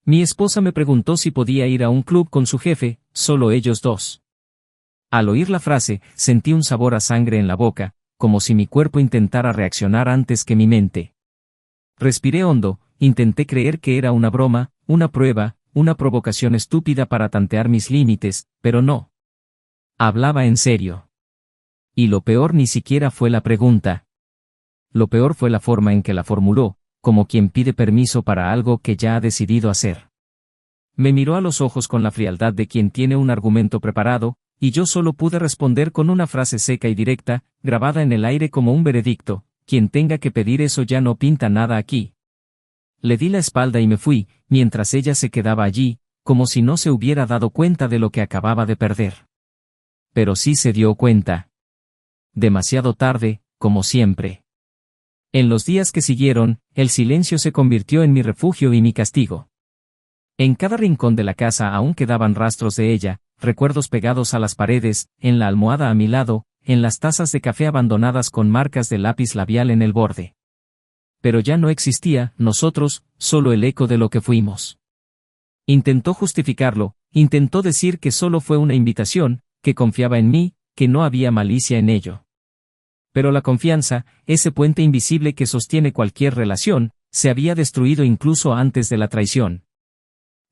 Mi esposa me preguntó si podía ir a un club con su jefe, solo ellos dos. Al oír la frase, sentí un sabor a sangre en la boca, como si mi cuerpo intentara reaccionar antes que mi mente. Respiré hondo, intenté creer que era una broma, una prueba, una provocación estúpida para tantear mis límites, pero no. Hablaba en serio. Y lo peor ni siquiera fue la pregunta. Lo peor fue la forma en que la formuló, como quien pide permiso para algo que ya ha decidido hacer. Me miró a los ojos con la frialdad de quien tiene un argumento preparado, y yo solo pude responder con una frase seca y directa, grabada en el aire como un veredicto: quien tenga que pedir eso ya no pinta nada aquí. Le di la espalda y me fui, mientras ella se quedaba allí, como si no se hubiera dado cuenta de lo que acababa de perder. Pero sí se dio cuenta. Demasiado tarde, como siempre. En los días que siguieron, el silencio se convirtió en mi refugio y mi castigo. En cada rincón de la casa aún quedaban rastros de ella, recuerdos pegados a las paredes, en la almohada a mi lado, en las tazas de café abandonadas con marcas de lápiz labial en el borde. Pero ya no existía, nosotros, solo el eco de lo que fuimos. Intentó justificarlo, intentó decir que solo fue una invitación, que confiaba en mí, que no había malicia en ello. Pero la confianza, ese puente invisible que sostiene cualquier relación, se había destruido incluso antes de la traición.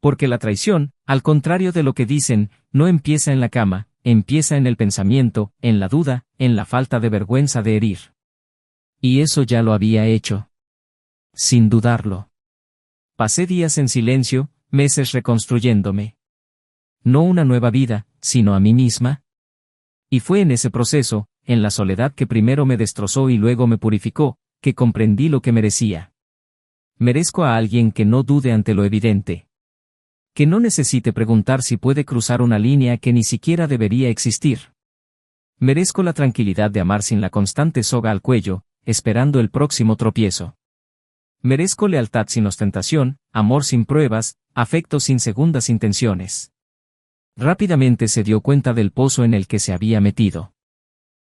Porque la traición, al contrario de lo que dicen, no empieza en la cama, empieza en el pensamiento, en la duda, en la falta de vergüenza de herir. Y eso ya lo había hecho. Sin dudarlo. Pasé días en silencio, meses reconstruyéndome. No una nueva vida, sino a mí misma. Y fue en ese proceso, en la soledad que primero me destrozó y luego me purificó, que comprendí lo que merecía. Merezco a alguien que no dude ante lo evidente. Que no necesite preguntar si puede cruzar una línea que ni siquiera debería existir. Merezco la tranquilidad de amar sin la constante soga al cuello, esperando el próximo tropiezo. Merezco lealtad sin ostentación, amor sin pruebas, afecto sin segundas intenciones. Rápidamente se dio cuenta del pozo en el que se había metido.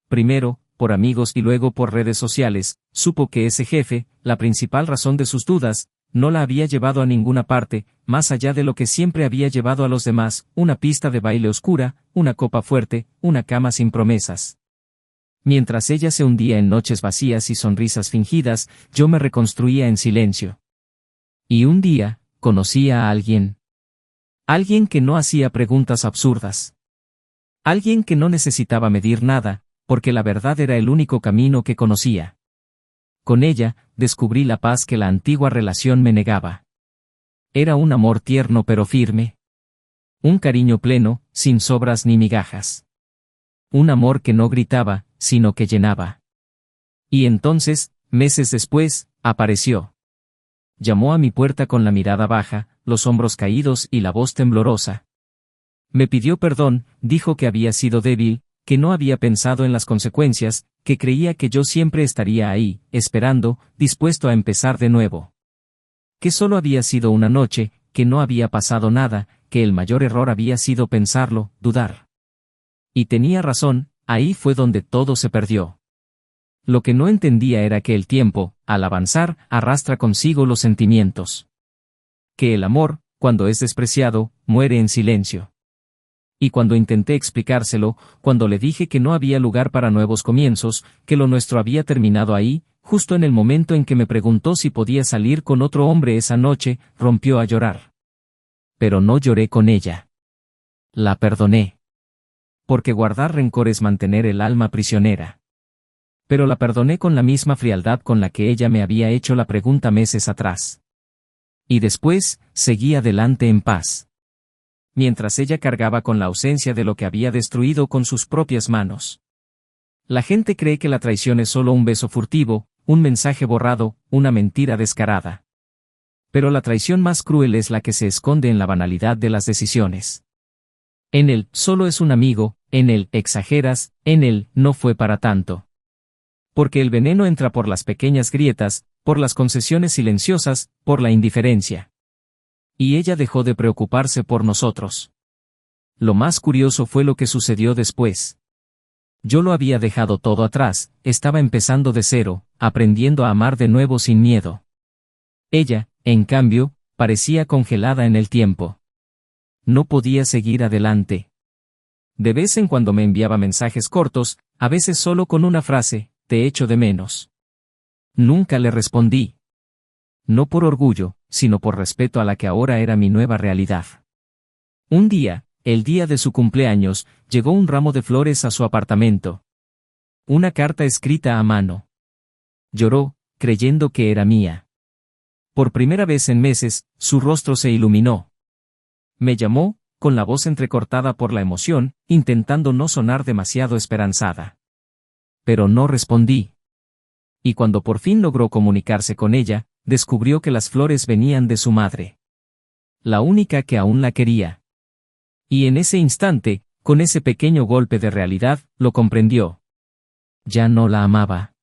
Primero, por amigos y luego por redes sociales, supo que ese jefe, la principal razón de sus dudas, no la había llevado a ninguna parte, más allá de lo que siempre había llevado a los demás: una pista de baile oscura, una copa fuerte, una cama sin promesas. Mientras ella se hundía en noches vacías y sonrisas fingidas, yo me reconstruía en silencio. Y un día, conocí a alguien. Alguien que no hacía preguntas absurdas. Alguien que no necesitaba medir nada, porque la verdad era el único camino que conocía. Con ella, descubrí la paz que la antigua relación me negaba. Era un amor tierno pero firme. Un cariño pleno, sin sobras ni migajas. Un amor que no gritaba, sino que llenaba. Y entonces, meses después, apareció. Llamó a mi puerta con la mirada baja, los hombros caídos y la voz temblorosa. Me pidió perdón, dijo que había sido débil, que no había pensado en las consecuencias, que creía que yo siempre estaría ahí, esperando, dispuesto a empezar de nuevo. Que solo había sido una noche, que no había pasado nada, que el mayor error había sido pensarlo, dudar. Y tenía razón, ahí fue donde todo se perdió. Lo que no entendía era que el tiempo, al avanzar, arrastra consigo los sentimientos. Que el amor, cuando es despreciado, muere en silencio. Y cuando intenté explicárselo, cuando le dije que no había lugar para nuevos comienzos, que lo nuestro había terminado ahí, justo en el momento en que me preguntó si podía salir con otro hombre esa noche, rompió a llorar. Pero no lloré con ella. La perdoné. Porque guardar rencor es mantener el alma prisionera. Pero la perdoné con la misma frialdad con la que ella me había hecho la pregunta meses atrás. Y después, seguí adelante en paz. Mientras ella cargaba con la ausencia de lo que había destruido con sus propias manos. La gente cree que la traición es solo un beso furtivo, un mensaje borrado, una mentira descarada. Pero la traición más cruel es la que se esconde en la banalidad de las decisiones. En el solo es un amigo, en el exageras, en el no fue para tanto. Porque el veneno entra por las pequeñas grietas, por las concesiones silenciosas, por la indiferencia. Y ella dejó de preocuparse por nosotros. Lo más curioso fue lo que sucedió después. Yo lo había dejado todo atrás, estaba empezando de cero, aprendiendo a amar de nuevo sin miedo. Ella, en cambio, parecía congelada en el tiempo. No podía seguir adelante. De vez en cuando me enviaba mensajes cortos, a veces solo con una frase, te echo de menos. Nunca le respondí. No por orgullo, sino por respeto a la que ahora era mi nueva realidad. Un día, el día de su cumpleaños, llegó un ramo de flores a su apartamento. Una carta escrita a mano. Lloró, creyendo que era mía. Por primera vez en meses, su rostro se iluminó. Me llamó, con la voz entrecortada por la emoción, intentando no sonar demasiado esperanzada. Pero no respondí. Y cuando por fin logró comunicarse con ella, descubrió que las flores venían de su madre. La única que aún la quería. Y en ese instante, con ese pequeño golpe de realidad, lo comprendió. Ya no la amaba.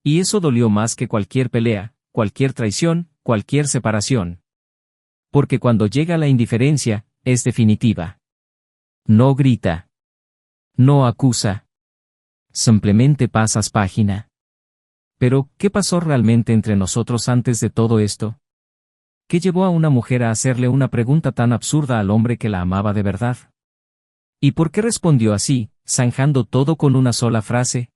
Y eso dolió más que cualquier pelea, cualquier traición, cualquier separación. Porque cuando llega la indiferencia, es definitiva. No grita. No acusa. Simplemente pasas página. Pero, ¿qué pasó realmente entre nosotros antes de todo esto? ¿Qué llevó a una mujer a hacerle una pregunta tan absurda al hombre que la amaba de verdad? ¿Y por qué respondió así, zanjando todo con una sola frase?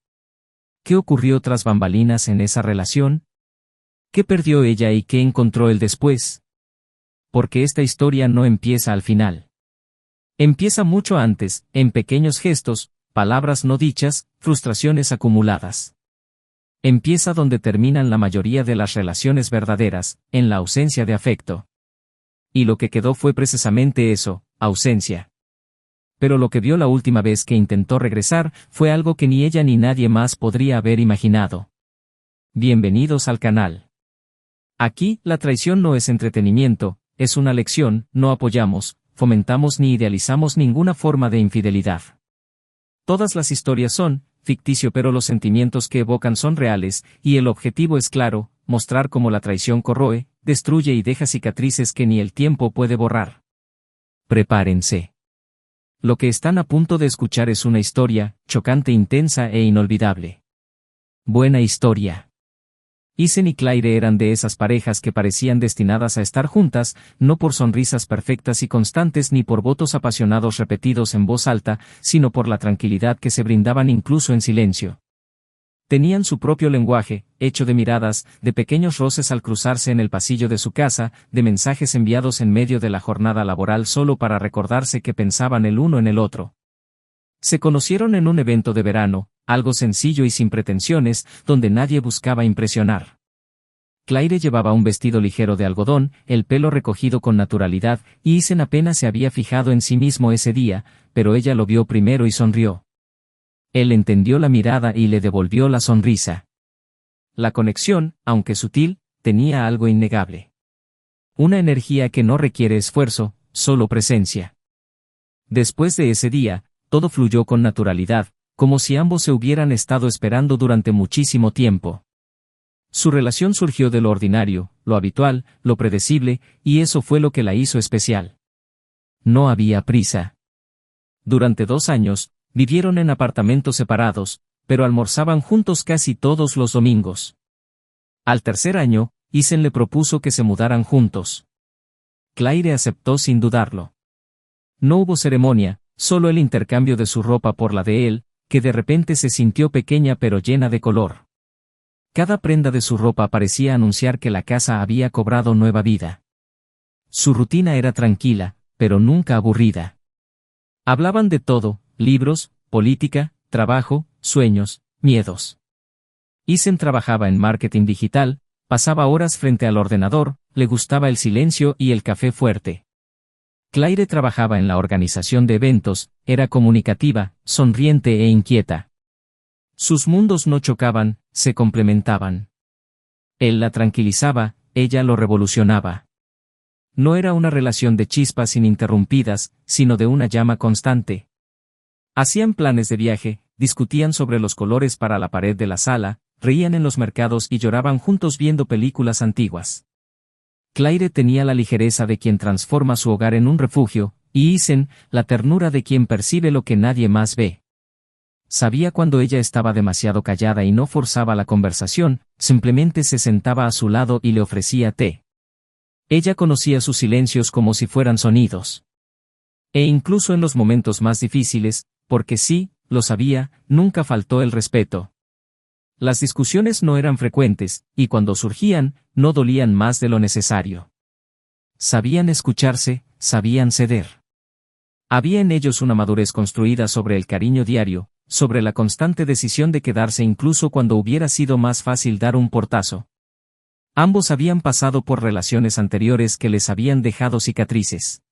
¿Qué ocurrió tras bambalinas en esa relación? ¿Qué perdió ella y qué encontró él después? Porque esta historia no empieza al final. Empieza mucho antes, en pequeños gestos, palabras no dichas, frustraciones acumuladas. Empieza donde terminan la mayoría de las relaciones verdaderas, en la ausencia de afecto. Y lo que quedó fue precisamente eso, ausencia. Pero lo que vio la última vez que intentó regresar, fue algo que ni ella ni nadie más podría haber imaginado. Bienvenidos al canal. Aquí, la traición no es entretenimiento, es una lección, no apoyamos, fomentamos ni idealizamos ninguna forma de infidelidad. Todas las historias son, ficticio, pero los sentimientos que evocan son reales, y el objetivo es claro, mostrar cómo la traición corroe, destruye y deja cicatrices que ni el tiempo puede borrar. Prepárense. Lo que están a punto de escuchar es una historia, chocante, intensa e inolvidable. Buena historia. Ethan y Claire eran de esas parejas que parecían destinadas a estar juntas, no por sonrisas perfectas y constantes ni por votos apasionados repetidos en voz alta, sino por la tranquilidad que se brindaban incluso en silencio. Tenían su propio lenguaje, hecho de miradas, de pequeños roces al cruzarse en el pasillo de su casa, de mensajes enviados en medio de la jornada laboral solo para recordarse que pensaban el uno en el otro. Se conocieron en un evento de verano, algo sencillo y sin pretensiones, donde nadie buscaba impresionar. Claire llevaba un vestido ligero de algodón, el pelo recogido con naturalidad, y Ethan apenas se había fijado en sí mismo ese día, pero ella lo vio primero y sonrió. Él entendió la mirada y le devolvió la sonrisa. La conexión, aunque sutil, tenía algo innegable. Una energía que no requiere esfuerzo, solo presencia. Después de ese día, todo fluyó con naturalidad, como si ambos se hubieran estado esperando durante muchísimo tiempo. Su relación surgió de lo ordinario, lo habitual, lo predecible, y eso fue lo que la hizo especial. No había prisa. Durante 2 años, vivieron en apartamentos separados, pero almorzaban juntos casi todos los domingos. Al tercer año, Ethan le propuso que se mudaran juntos. Claire aceptó sin dudarlo. No hubo ceremonia, solo el intercambio de su ropa por la de él, que de repente se sintió pequeña pero llena de color. Cada prenda de su ropa parecía anunciar que la casa había cobrado nueva vida. Su rutina era tranquila, pero nunca aburrida. Hablaban de todo, libros, política, trabajo, sueños, miedos. Ethan trabajaba en marketing digital, pasaba horas frente al ordenador, le gustaba el silencio y el café fuerte. Claire trabajaba en la organización de eventos, era comunicativa, sonriente e inquieta. Sus mundos no chocaban, se complementaban. Él la tranquilizaba, ella lo revolucionaba. No era una relación de chispas ininterrumpidas, sino de una llama constante. Hacían planes de viaje, discutían sobre los colores para la pared de la sala, reían en los mercados y lloraban juntos viendo películas antiguas. Claire tenía la ligereza de quien transforma su hogar en un refugio, y Ethan, la ternura de quien percibe lo que nadie más ve. Sabía cuando ella estaba demasiado callada y no forzaba la conversación, simplemente se sentaba a su lado y le ofrecía té. Ella conocía sus silencios como si fueran sonidos. E incluso en los momentos más difíciles, porque sí, lo sabía, nunca faltó el respeto. Las discusiones no eran frecuentes, y cuando surgían, no dolían más de lo necesario. Sabían escucharse, sabían ceder. Había en ellos una madurez construida sobre el cariño diario, sobre la constante decisión de quedarse incluso cuando hubiera sido más fácil dar un portazo. Ambos habían pasado por relaciones anteriores que les habían dejado cicatrices.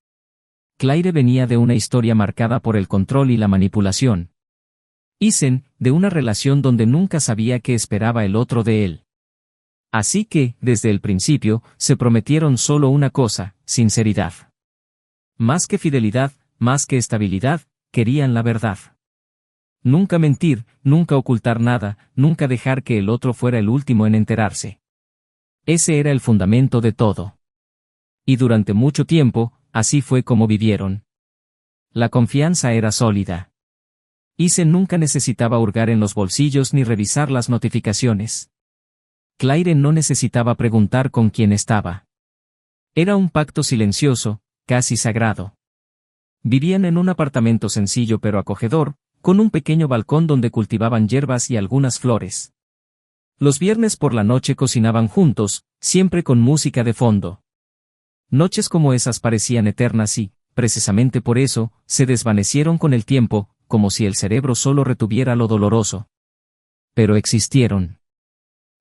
Claire venía de una historia marcada por el control y la manipulación. Isen, de una relación donde nunca sabía qué esperaba el otro de él. Así que, desde el principio, se prometieron solo una cosa: sinceridad. Más que fidelidad, más que estabilidad, querían la verdad. Nunca mentir, nunca ocultar nada, nunca dejar que el otro fuera el último en enterarse. Ese era el fundamento de todo. Y durante mucho tiempo, así fue como vivieron. La confianza era sólida. Isen nunca necesitaba hurgar en los bolsillos ni revisar las notificaciones. Claire no necesitaba preguntar con quién estaba. Era un pacto silencioso, casi sagrado. Vivían en un apartamento sencillo pero acogedor, con un pequeño balcón donde cultivaban hierbas y algunas flores. Los viernes por la noche cocinaban juntos, siempre con música de fondo. Noches como esas parecían eternas y, precisamente por eso, se desvanecieron con el tiempo, como si el cerebro solo retuviera lo doloroso. Pero existieron.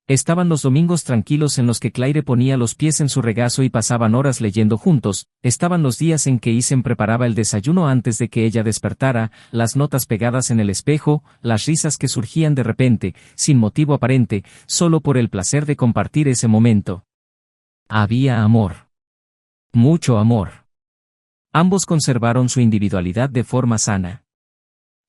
Estaban los domingos tranquilos en los que Claire ponía los pies en su regazo y pasaban horas leyendo juntos, estaban los días en que Isen preparaba el desayuno antes de que ella despertara, las notas pegadas en el espejo, las risas que surgían de repente, sin motivo aparente, solo por el placer de compartir ese momento. Había amor. Mucho amor. Ambos conservaron su individualidad de forma sana.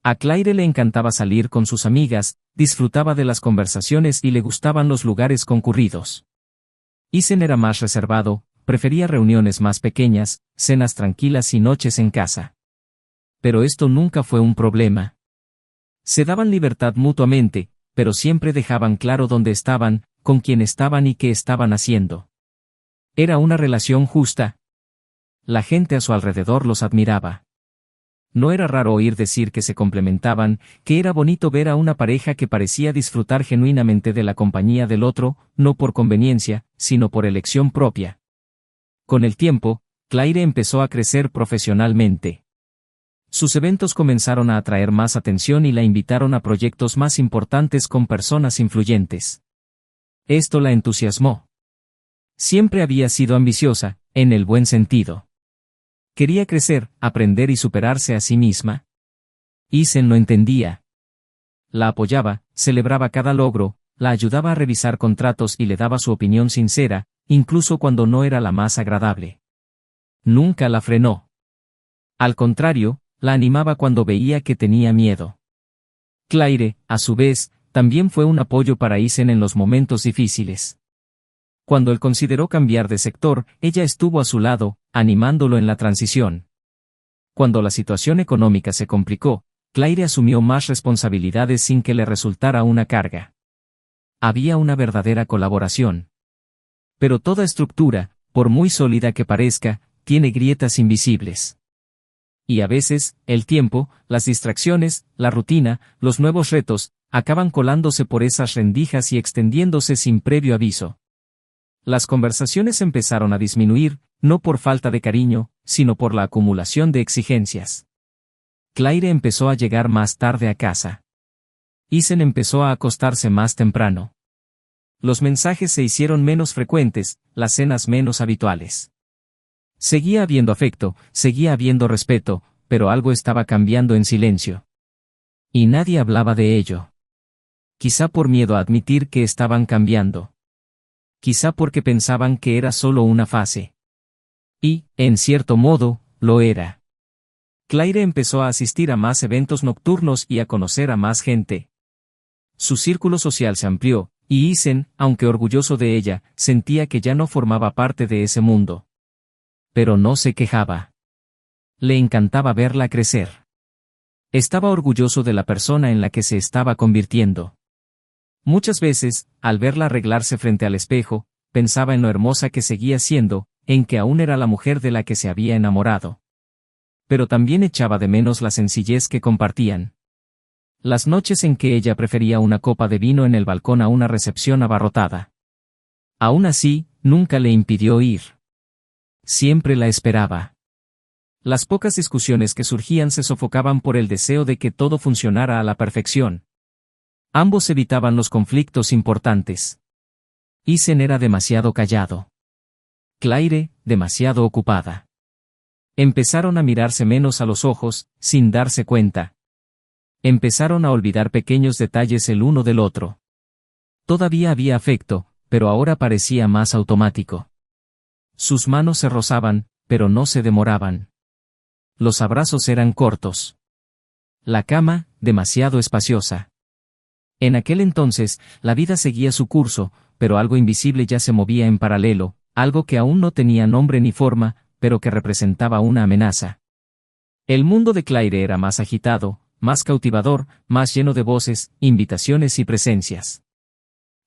A Claire le encantaba salir con sus amigas, disfrutaba de las conversaciones y le gustaban los lugares concurridos. Isen era más reservado, prefería reuniones más pequeñas, cenas tranquilas y noches en casa. Pero esto nunca fue un problema. Se daban libertad mutuamente, pero siempre dejaban claro dónde estaban, con quién estaban y qué estaban haciendo. Era una relación justa. La gente a su alrededor los admiraba. No era raro oír decir que se complementaban, que era bonito ver a una pareja que parecía disfrutar genuinamente de la compañía del otro, no por conveniencia, sino por elección propia. Con el tiempo, Claire empezó a crecer profesionalmente. Sus eventos comenzaron a atraer más atención y la invitaron a proyectos más importantes con personas influyentes. Esto la entusiasmó. Siempre había sido ambiciosa, en el buen sentido. Quería crecer, aprender y superarse a sí misma. Isen lo entendía. La apoyaba, celebraba cada logro, la ayudaba a revisar contratos y le daba su opinión sincera, incluso cuando no era la más agradable. Nunca la frenó. Al contrario, la animaba cuando veía que tenía miedo. Claire, a su vez, también fue un apoyo para Isen en los momentos difíciles. Cuando él consideró cambiar de sector, ella estuvo a su lado, animándolo en la transición. Cuando la situación económica se complicó, Claire asumió más responsabilidades sin que le resultara una carga. Había una verdadera colaboración. Pero toda estructura, por muy sólida que parezca, tiene grietas invisibles. Y a veces, el tiempo, las distracciones, la rutina, los nuevos retos, acaban colándose por esas rendijas y extendiéndose sin previo aviso. Las conversaciones empezaron a disminuir, no por falta de cariño, sino por la acumulación de exigencias. Claire empezó a llegar más tarde a casa. Isen empezó a acostarse más temprano. Los mensajes se hicieron menos frecuentes, las cenas menos habituales. Seguía habiendo afecto, seguía habiendo respeto, pero algo estaba cambiando en silencio. Y nadie hablaba de ello. Quizá por miedo a admitir que estaban cambiando. Quizá porque pensaban que era solo una fase. Y, en cierto modo, lo era. Claire empezó a asistir a más eventos nocturnos y a conocer a más gente. Su círculo social se amplió, y Isen, aunque orgulloso de ella, sentía que ya no formaba parte de ese mundo. Pero no se quejaba. Le encantaba verla crecer. Estaba orgulloso de la persona en la que se estaba convirtiendo. Muchas veces, al verla arreglarse frente al espejo, pensaba en lo hermosa que seguía siendo, en que aún era la mujer de la que se había enamorado. Pero también echaba de menos la sencillez que compartían. Las noches en que ella prefería una copa de vino en el balcón a una recepción abarrotada. Aún así, nunca le impidió ir. Siempre la esperaba. Las pocas discusiones que surgían se sofocaban por el deseo de que todo funcionara a la perfección. Ambos evitaban los conflictos importantes. Isen era demasiado callado. Claire, demasiado ocupada. Empezaron a mirarse menos a los ojos, sin darse cuenta. Empezaron a olvidar pequeños detalles el uno del otro. Todavía había afecto, pero ahora parecía más automático. Sus manos se rozaban, pero no se demoraban. Los abrazos eran cortos. La cama, demasiado espaciosa. En aquel entonces, la vida seguía su curso, pero algo invisible ya se movía en paralelo, algo que aún no tenía nombre ni forma, pero que representaba una amenaza. El mundo de Claire era más agitado, más cautivador, más lleno de voces, invitaciones y presencias.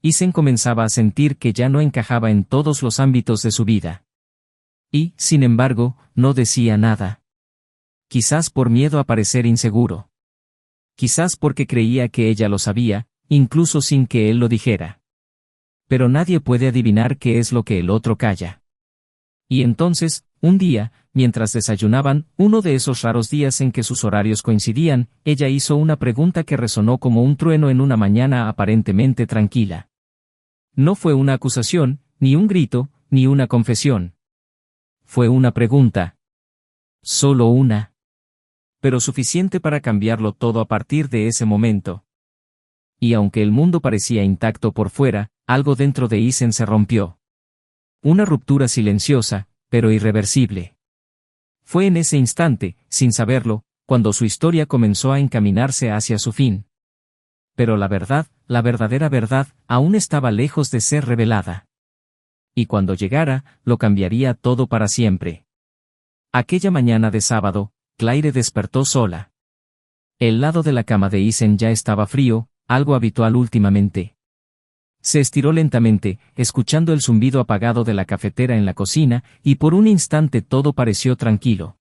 Isen comenzaba a sentir que ya no encajaba en todos los ámbitos de su vida. Y, sin embargo, no decía nada. Quizás por miedo a parecer inseguro. Quizás porque creía que ella lo sabía, incluso sin que él lo dijera. Pero nadie puede adivinar qué es lo que el otro calla. Y entonces, un día, mientras desayunaban, uno de esos raros días en que sus horarios coincidían, ella hizo una pregunta que resonó como un trueno en una mañana aparentemente tranquila. No fue una acusación, ni un grito, ni una confesión. Fue una pregunta. Solo una. Pero suficiente para cambiarlo todo a partir de ese momento. Y aunque el mundo parecía intacto por fuera, algo dentro de Isen se rompió. Una ruptura silenciosa, pero irreversible. Fue en ese instante, sin saberlo, cuando su historia comenzó a encaminarse hacia su fin. Pero la verdad, la verdadera verdad, aún estaba lejos de ser revelada. Y cuando llegara, lo cambiaría todo para siempre. Aquella mañana de sábado, Claire despertó sola. El lado de la cama de Isen ya estaba frío, algo habitual últimamente. Se estiró lentamente, escuchando el zumbido apagado de la cafetera en la cocina, y por un instante todo pareció tranquilo.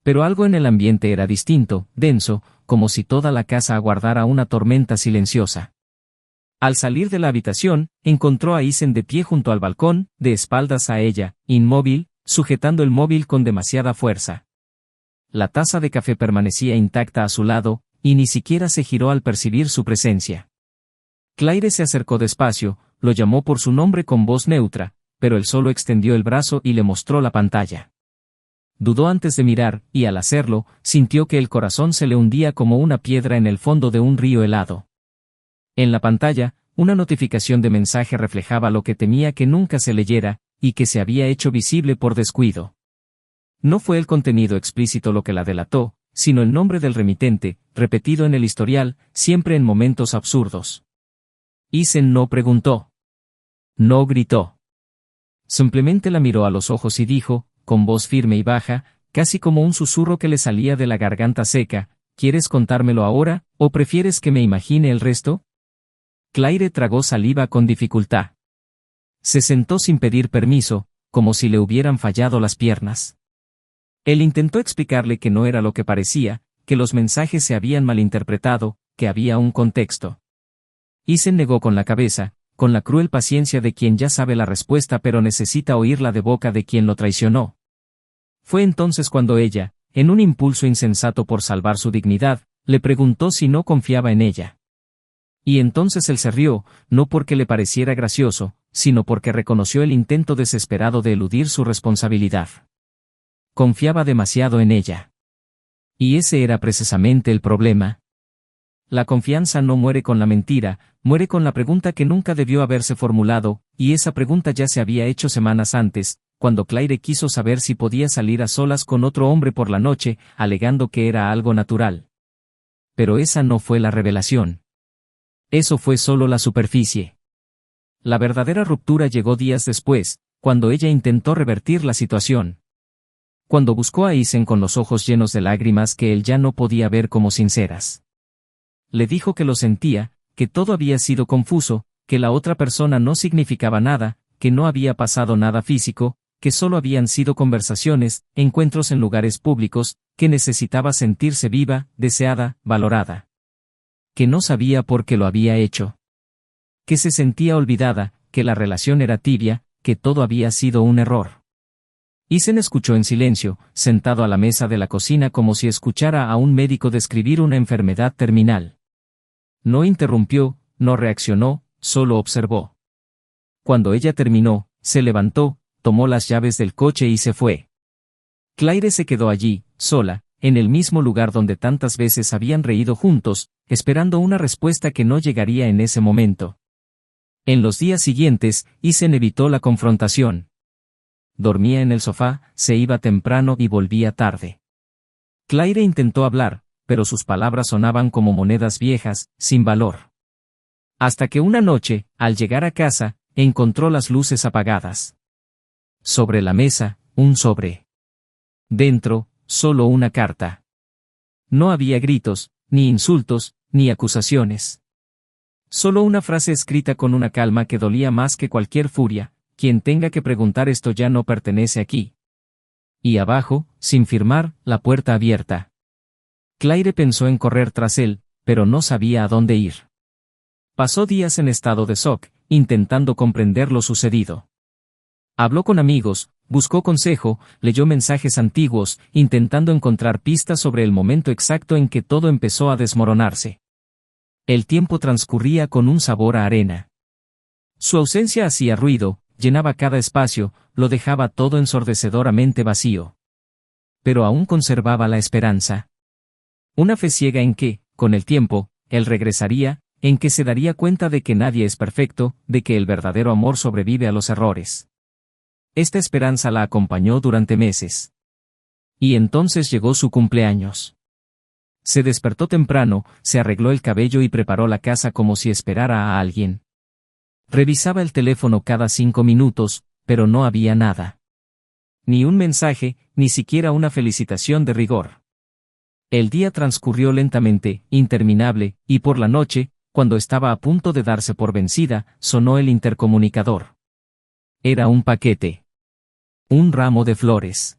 Pero algo en el ambiente era distinto, denso, como si toda la casa aguardara una tormenta silenciosa. Al salir de la habitación, encontró a Isen de pie junto al balcón, de espaldas a ella, inmóvil, sujetando el móvil con demasiada fuerza. La taza de café permanecía intacta a su lado, y ni siquiera se giró al percibir su presencia. Claire se acercó despacio, lo llamó por su nombre con voz neutra, pero él solo extendió el brazo y le mostró la pantalla. Dudó antes de mirar, y al hacerlo, sintió que el corazón se le hundía como una piedra en el fondo de un río helado. En la pantalla, una notificación de mensaje reflejaba lo que temía que nunca se leyera, y que se había hecho visible por descuido. No fue el contenido explícito lo que la delató, sino el nombre del remitente, repetido en el historial, siempre en momentos absurdos. Isen no preguntó. No gritó. Simplemente la miró a los ojos y dijo, con voz firme y baja, casi como un susurro que le salía de la garganta seca, ¿quieres contármelo ahora, o prefieres que me imagine el resto? Claire tragó saliva con dificultad. Se sentó sin pedir permiso, como si le hubieran fallado las piernas. Él intentó explicarle que no era lo que parecía, que los mensajes se habían malinterpretado, que había un contexto. Isen negó con la cabeza, con la cruel paciencia de quien ya sabe la respuesta pero necesita oírla de boca de quien lo traicionó. Fue entonces cuando ella, en un impulso insensato por salvar su dignidad, le preguntó si no confiaba en ella. Y entonces él se rió, no porque le pareciera gracioso, sino porque reconoció el intento desesperado de eludir su responsabilidad. Confiaba demasiado en ella. Y ese era precisamente el problema. La confianza no muere con la mentira, muere con la pregunta que nunca debió haberse formulado, y esa pregunta ya se había hecho semanas antes, cuando Claire quiso saber si podía salir a solas con otro hombre por la noche, alegando que era algo natural. Pero esa no fue la revelación. Eso fue solo la superficie. La verdadera ruptura llegó días después, cuando ella intentó revertir la situación. Cuando buscó a Isen con los ojos llenos de lágrimas que él ya no podía ver como sinceras. Le dijo que lo sentía, que todo había sido confuso, que la otra persona no significaba nada, que no había pasado nada físico, que solo habían sido conversaciones, encuentros en lugares públicos, que necesitaba sentirse viva, deseada, valorada. Que no sabía por qué lo había hecho. Que se sentía olvidada, que la relación era tibia, que todo había sido un error. Isen escuchó en silencio, sentado a la mesa de la cocina como si escuchara a un médico describir una enfermedad terminal. No interrumpió, no reaccionó, solo observó. Cuando ella terminó, se levantó, tomó las llaves del coche y se fue. Claire se quedó allí, sola, en el mismo lugar donde tantas veces habían reído juntos, esperando una respuesta que no llegaría en ese momento. En los días siguientes, Isen evitó la confrontación. Dormía en el sofá, se iba temprano y volvía tarde. Claire intentó hablar, pero sus palabras sonaban como monedas viejas, sin valor. Hasta que una noche, al llegar a casa, encontró las luces apagadas. Sobre la mesa, un sobre. Dentro, solo una carta. No había gritos, ni insultos, ni acusaciones. Solo una frase escrita con una calma que dolía más que cualquier furia: quien tenga que preguntar esto ya no pertenece aquí. Y abajo, sin firmar, la puerta abierta. Claire pensó en correr tras él, pero no sabía a dónde ir. Pasó días en estado de shock, intentando comprender lo sucedido. Habló con amigos, buscó consejo, leyó mensajes antiguos, intentando encontrar pistas sobre el momento exacto en que todo empezó a desmoronarse. El tiempo transcurría con un sabor a arena. Su ausencia hacía ruido, llenaba cada espacio, lo dejaba todo ensordecedoramente vacío. Pero aún conservaba la esperanza. Una fe ciega en que, con el tiempo, él regresaría, en que se daría cuenta de que nadie es perfecto, de que el verdadero amor sobrevive a los errores. Esta esperanza la acompañó durante meses. Y entonces llegó su cumpleaños. Se despertó temprano, se arregló el cabello y preparó la casa como si esperara a alguien. Revisaba el teléfono cada 5 minutos, pero no había nada. Ni un mensaje, ni siquiera una felicitación de rigor. El día transcurrió lentamente, interminable, y por la noche, cuando estaba a punto de darse por vencida, sonó el intercomunicador. Era un paquete. Un ramo de flores.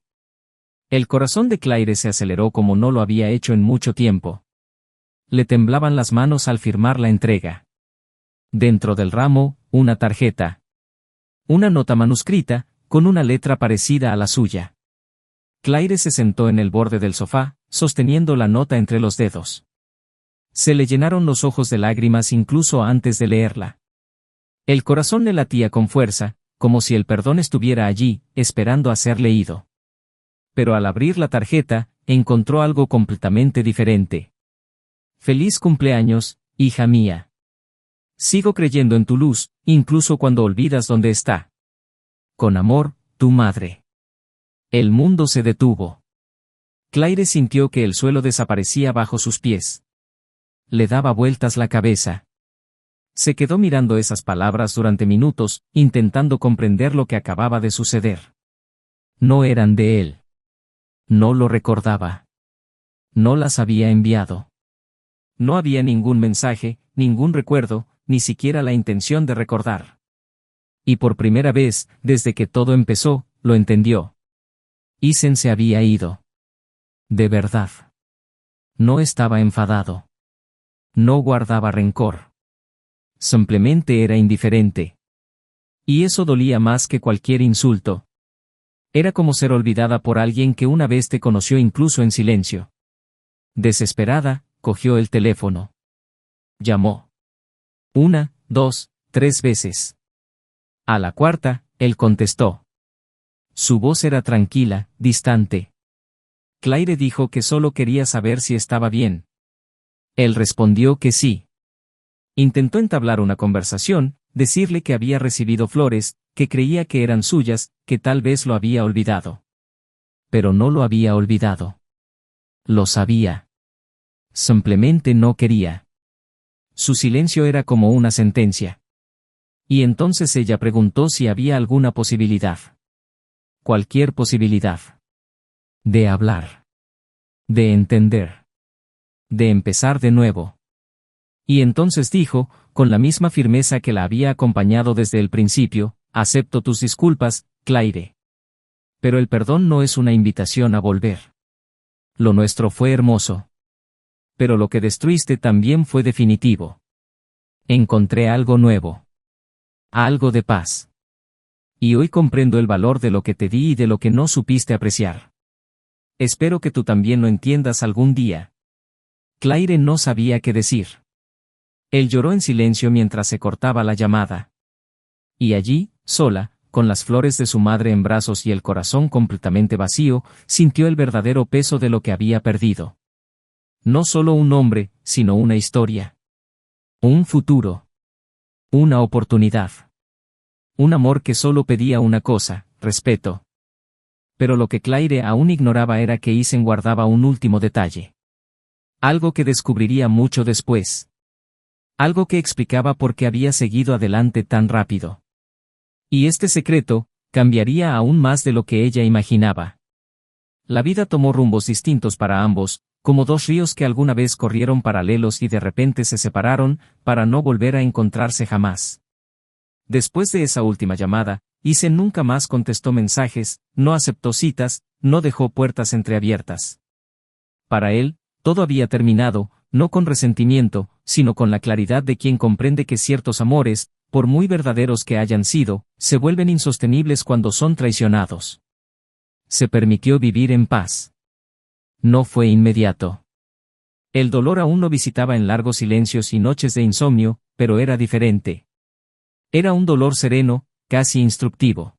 El corazón de Claire se aceleró como no lo había hecho en mucho tiempo. Le temblaban las manos al firmar la entrega. Dentro del ramo, una tarjeta. Una nota manuscrita, con una letra parecida a la suya. Claire se sentó en el borde del sofá, sosteniendo la nota entre los dedos. Se le llenaron los ojos de lágrimas incluso antes de leerla. El corazón le latía con fuerza, como si el perdón estuviera allí, esperando a ser leído. Pero al abrir la tarjeta, encontró algo completamente diferente. Feliz cumpleaños, hija mía. Sigo creyendo en tu luz, incluso cuando olvidas dónde está. Con amor, tu madre. El mundo se detuvo. Claire sintió que el suelo desaparecía bajo sus pies. Le daba vueltas la cabeza. Se quedó mirando esas palabras durante minutos, intentando comprender lo que acababa de suceder. No eran de él. No lo recordaba. No las había enviado. No había ningún mensaje, ningún recuerdo, ni siquiera la intención de recordar. Y por primera vez, desde que todo empezó, lo entendió. Isen se había ido. De verdad. No estaba enfadado. No guardaba rencor. Simplemente era indiferente. Y eso dolía más que cualquier insulto. Era como ser olvidada por alguien que una vez te conoció incluso en silencio. Desesperada, cogió el teléfono. Llamó. 1, 2, 3 veces. A la cuarta, él contestó. Su voz era tranquila, distante. Claire dijo que solo quería saber si estaba bien. Él respondió que sí. Intentó entablar una conversación, decirle que había recibido flores, que creía que eran suyas, que tal vez lo había olvidado. Pero no lo había olvidado. Lo sabía. Simplemente no quería. Su silencio era como una sentencia. Y entonces ella preguntó si había alguna posibilidad. Cualquier posibilidad. De hablar. De entender. De empezar de nuevo. Y entonces dijo, con la misma firmeza que la había acompañado desde el principio: acepto tus disculpas, Claire. Pero el perdón no es una invitación a volver. Lo nuestro fue hermoso. Pero lo que destruiste también fue definitivo. Encontré algo nuevo. Algo de paz. Y hoy comprendo el valor de lo que te di y de lo que no supiste apreciar. Espero que tú también lo entiendas algún día. Claire no sabía qué decir. Él lloró en silencio mientras se cortaba la llamada. Y allí, sola, con las flores de su madre en brazos y el corazón completamente vacío, sintió el verdadero peso de lo que había perdido. No solo un hombre, sino una historia. Un futuro. Una oportunidad. Un amor que solo pedía una cosa, respeto. Pero lo que Claire aún ignoraba era que Isen guardaba un último detalle. Algo que descubriría mucho después. Algo que explicaba por qué había seguido adelante tan rápido. Y este secreto, cambiaría aún más de lo que ella imaginaba. La vida tomó rumbos distintos para ambos, como dos ríos que alguna vez corrieron paralelos y de repente se separaron, para no volver a encontrarse jamás. Después de esa última llamada, Isen nunca más contestó mensajes, no aceptó citas, no dejó puertas entreabiertas. Para él, todo había terminado, no con resentimiento, sino con la claridad de quien comprende que ciertos amores, por muy verdaderos que hayan sido, se vuelven insostenibles cuando son traicionados. Se permitió vivir en paz. No fue inmediato. El dolor aún lo visitaba en largos silencios y noches de insomnio, pero era diferente. Era un dolor sereno, casi instructivo.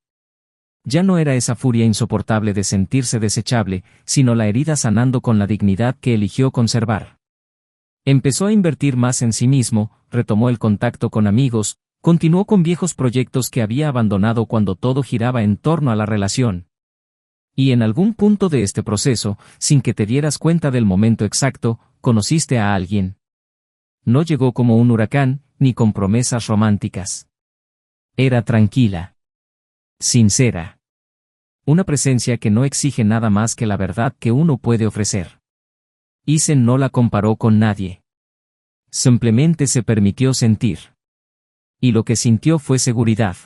Ya no era esa furia insoportable de sentirse desechable, sino la herida sanando con la dignidad que eligió conservar. Empezó a invertir más en sí mismo, retomó el contacto con amigos, continuó con viejos proyectos que había abandonado cuando todo giraba en torno a la relación. Y en algún punto de este proceso, sin que te dieras cuenta del momento exacto, conociste a alguien. No llegó como un huracán, ni con promesas románticas. Era tranquila. Sincera. Una presencia que no exige nada más que la verdad que uno puede ofrecer. Isen no la comparó con nadie. Simplemente se permitió sentir. Y lo que sintió fue seguridad.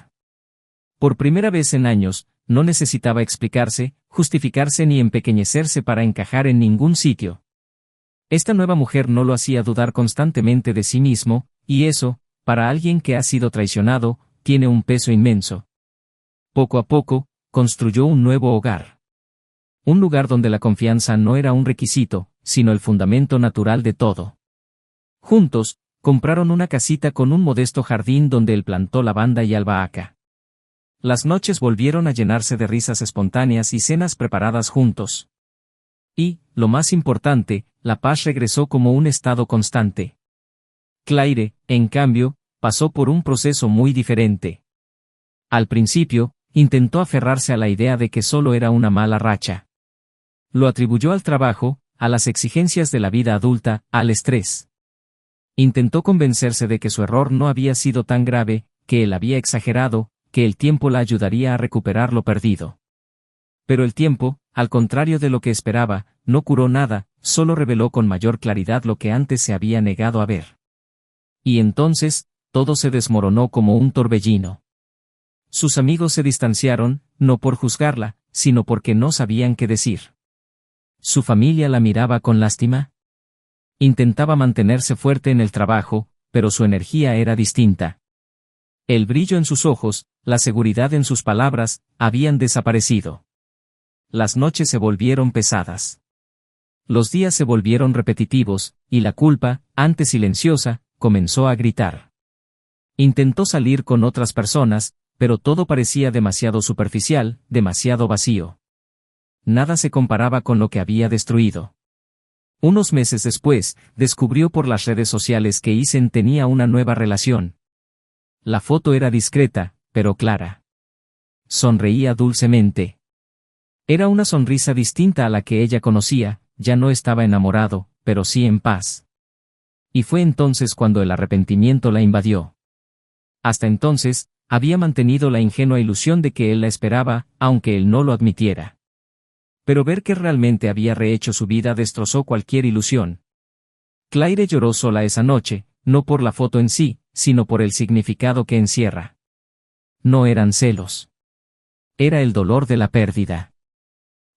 Por primera vez en años, no necesitaba explicarse, justificarse ni empequeñecerse para encajar en ningún sitio. Esta nueva mujer no lo hacía dudar constantemente de sí mismo, y eso, para alguien que ha sido traicionado, tiene un peso inmenso. Poco a poco, construyó un nuevo hogar. Un lugar donde la confianza no era un requisito, sino el fundamento natural de todo. Juntos, compraron una casita con un modesto jardín donde él plantó lavanda y albahaca. Las noches volvieron a llenarse de risas espontáneas y cenas preparadas juntos. Y, lo más importante, la paz regresó como un estado constante. Claire, en cambio, pasó por un proceso muy diferente. Al principio, intentó aferrarse a la idea de que solo era una mala racha. Lo atribuyó al trabajo, a las exigencias de la vida adulta, al estrés. Intentó convencerse de que su error no había sido tan grave, que él había exagerado, que el tiempo la ayudaría a recuperar lo perdido. Pero el tiempo, al contrario de lo que esperaba, no curó nada, solo reveló con mayor claridad lo que antes se había negado a ver. Y entonces, todo se desmoronó como un torbellino. Sus amigos se distanciaron, no por juzgarla, sino porque no sabían qué decir. Su familia la miraba con lástima. Intentaba mantenerse fuerte en el trabajo, pero su energía era distinta. El brillo en sus ojos, la seguridad en sus palabras, habían desaparecido. Las noches se volvieron pesadas. Los días se volvieron repetitivos, y la culpa, antes silenciosa, comenzó a gritar. Intentó salir con otras personas, pero todo parecía demasiado superficial, demasiado vacío. Nada se comparaba con lo que había destruido. Unos meses después, descubrió por las redes sociales que Isen tenía una nueva relación. La foto era discreta, pero clara. Sonreía dulcemente. Era una sonrisa distinta a la que ella conocía, ya no estaba enamorado, pero sí en paz. Y fue entonces cuando el arrepentimiento la invadió. Hasta entonces, había mantenido la ingenua ilusión de que él la esperaba, aunque él no lo admitiera. Pero ver que realmente había rehecho su vida destrozó cualquier ilusión. Claire lloró sola esa noche, no por la foto en sí, sino por el significado que encierra. No eran celos. Era el dolor de la pérdida.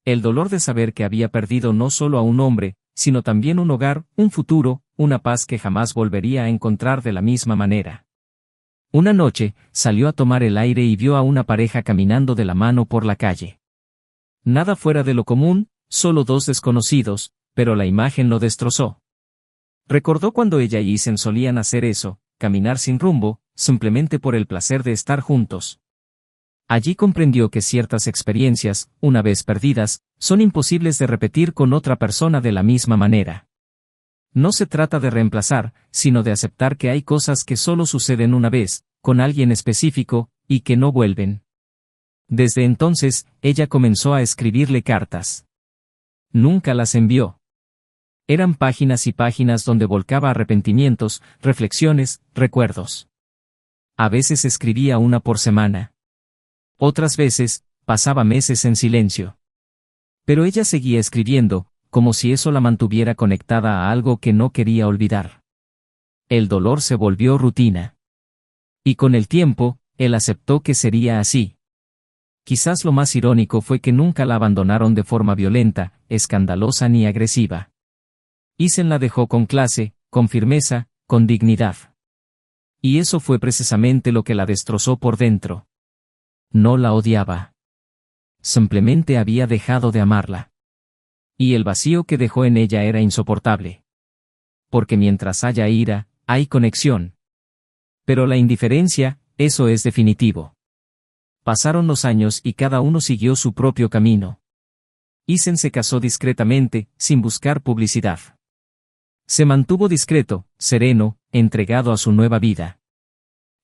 El dolor de saber que había perdido no solo a un hombre, sino también un hogar, un futuro, una paz que jamás volvería a encontrar de la misma manera. Una noche, salió a tomar el aire y vio a una pareja caminando de la mano por la calle. Nada fuera de lo común, solo dos desconocidos, pero la imagen lo destrozó. Recordó cuando ella y Isen solían hacer eso, caminar sin rumbo, simplemente por el placer de estar juntos. Allí comprendió que ciertas experiencias, una vez perdidas, son imposibles de repetir con otra persona de la misma manera. No se trata de reemplazar, sino de aceptar que hay cosas que solo suceden una vez, con alguien específico, y que no vuelven. Desde entonces, ella comenzó a escribirle cartas. Nunca las envió. Eran páginas y páginas donde volcaba arrepentimientos, reflexiones, recuerdos. A veces escribía una por semana. Otras veces, pasaba meses en silencio. Pero ella seguía escribiendo, como si eso la mantuviera conectada a algo que no quería olvidar. El dolor se volvió rutina. Y con el tiempo, él aceptó que sería así. Quizás lo más irónico fue que nunca la abandonaron de forma violenta, escandalosa ni agresiva. Isen la dejó con clase, con firmeza, con dignidad. Y eso fue precisamente lo que la destrozó por dentro. No la odiaba. Simplemente había dejado de amarla. Y el vacío que dejó en ella era insoportable. Porque mientras haya ira, hay conexión. Pero la indiferencia, eso es definitivo. Pasaron los años y cada uno siguió su propio camino. Isen se casó discretamente, sin buscar publicidad. Se mantuvo discreto, sereno, entregado a su nueva vida.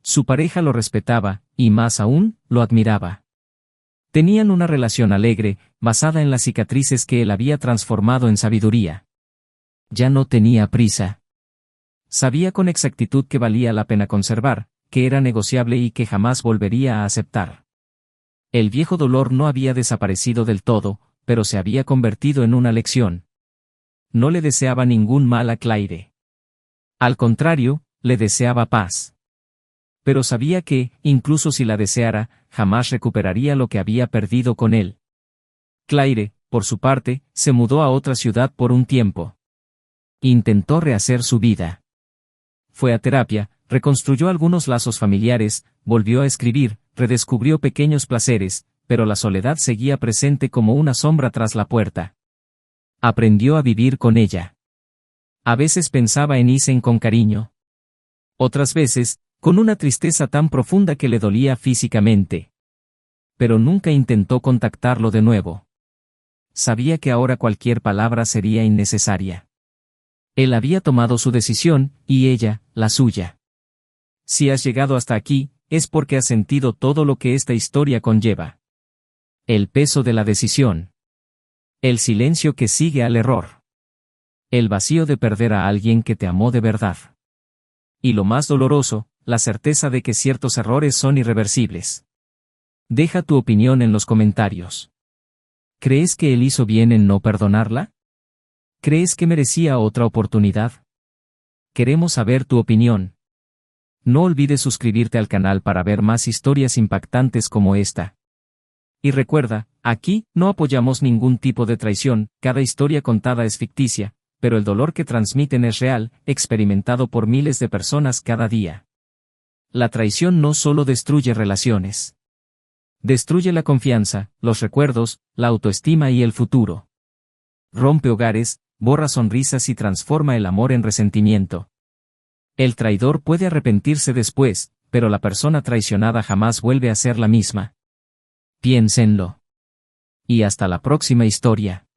Su pareja lo respetaba, y más aún, lo admiraba. Tenían una relación alegre, basada en las cicatrices que él había transformado en sabiduría. Ya no tenía prisa. Sabía con exactitud que valía la pena conservar, que era negociable y que jamás volvería a aceptar. El viejo dolor no había desaparecido del todo, pero se había convertido en una lección. No le deseaba ningún mal a Claire. Al contrario, le deseaba paz. Pero sabía que, incluso si la deseara, jamás recuperaría lo que había perdido con él. Claire, por su parte, se mudó a otra ciudad por un tiempo. Intentó rehacer su vida. Fue a terapia, reconstruyó algunos lazos familiares, volvió a escribir, redescubrió pequeños placeres, pero la soledad seguía presente como una sombra tras la puerta. Aprendió a vivir con ella. A veces pensaba en Isen con cariño. Otras veces, con una tristeza tan profunda que le dolía físicamente. Pero nunca intentó contactarlo de nuevo. Sabía que ahora cualquier palabra sería innecesaria. Él había tomado su decisión, y ella, la suya. Si has llegado hasta aquí, es porque has sentido todo lo que esta historia conlleva. El peso de la decisión. El silencio que sigue al error. El vacío de perder a alguien que te amó de verdad. Y lo más doloroso, la certeza de que ciertos errores son irreversibles. Deja tu opinión en los comentarios. ¿Crees que él hizo bien en no perdonarla? ¿Crees que merecía otra oportunidad? Queremos saber tu opinión. No olvides suscribirte al canal para ver más historias impactantes como esta. Y recuerda, aquí no apoyamos ningún tipo de traición, cada historia contada es ficticia, pero el dolor que transmiten es real, experimentado por miles de personas cada día. La traición no solo destruye relaciones. Destruye la confianza, los recuerdos, la autoestima y el futuro. Rompe hogares, borra sonrisas y transforma el amor en resentimiento. El traidor puede arrepentirse después, pero la persona traicionada jamás vuelve a ser la misma. Piénsenlo. Y hasta la próxima historia.